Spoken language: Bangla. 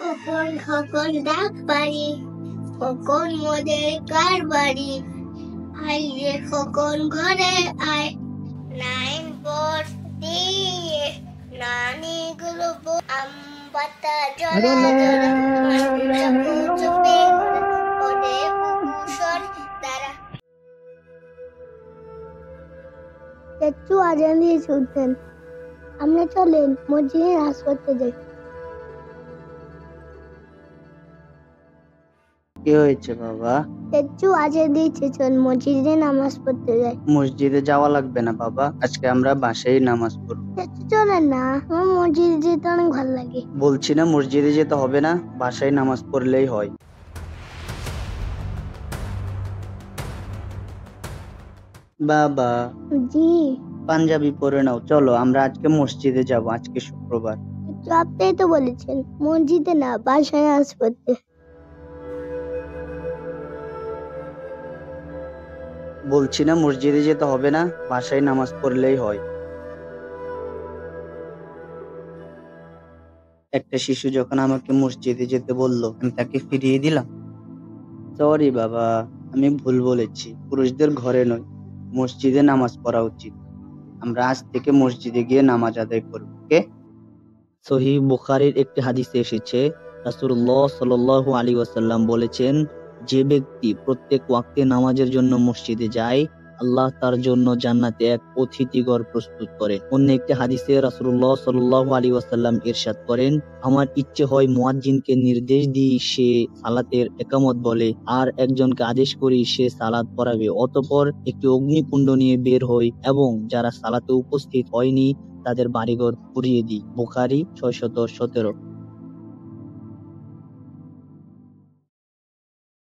কখন কখন ডাক পারি, কখন মোদের কার বাড়ি, আইলে কখন ঘরে আয়, নাইন পর দিয়ে নানি গুলো আম পাতা জড়া জড়া চুপে ওদের কুকুর দ্বারা। একটু আজান দিয়ে শুনতেন, আমরা চলেন মসজিদে নামাজ পড়তে যাই। কি হয়েছে বাবা? একটু আজান দিয়েছে, চল মসজিদে নামাজ পড়তে যাই। মসজিদে যাওয়া লাগবে না বাবা, আজকে আমরা বাসায় নামাজ পড়বো। একটু চলেন না, আমার মসজিদে যেতে অনেক ভালো লাগে। বলছি না মসজিদে যেতে হবে না, বাসায় নামাজ পড়লেই হয়। বাবা জি, পাঞ্জাবি পরে নাও, চলো আমরা আজকে মসজিদে যাব, আজকে শুক্রবার। একটু আপনিই তো বলেছেন মসজিদে না বাসায় নামাজ পড়তে। বলছি না মসজিদে যেতে হবে না, বাসায় নামাজ পড়লেই হয়। একটা শিশু যখন আমাকে মসজিদে যেতে বললো, আমি তাকে ফিরিয়ে দিলাম। সরি বাবা, আমি ভুল বলেছি, পুরুষদের ঘরে নয় মসজিদে নামাজ পড়া উচিত। আমরা আজ থেকে মসজিদে গিয়ে নামাজ আদায় করব। ওকে? সহিহ বুখারীর একটি হাদিসে এসেছে, রাসূলুল্লাহ সাল্লাল্লাহু আলাইহি ওয়াসাল্লাম বলেছেন, যে ব্যক্তি প্রত্যেক ওয়াক্তে নামাজের জন্য মসজিদে যায়, আল্লাহ তার জন্য জান্নাতে এক অতিথিঘর প্রস্তুত করে। অন্য একটি হাদিসে রাসূলুল্লাহ সাল্লাল্লাহু আলাইহি ওয়াসাল্লাম ইরশাদ করেন, আমার ইচ্ছে হয় মুয়াজ্জিনকে নির্দেশ দিই সে সালাতের ইকামত বলে, আর একজনকে আদেশ করি সে সালাত পড়াবে, অতঃপর একটি অগ্নিকুণ্ড নিয়ে বের হই এবং যারা সালাতে উপস্থিত হয়নি তাদের বাড়িঘর পুড়িয়ে দিই। বুখারী 617।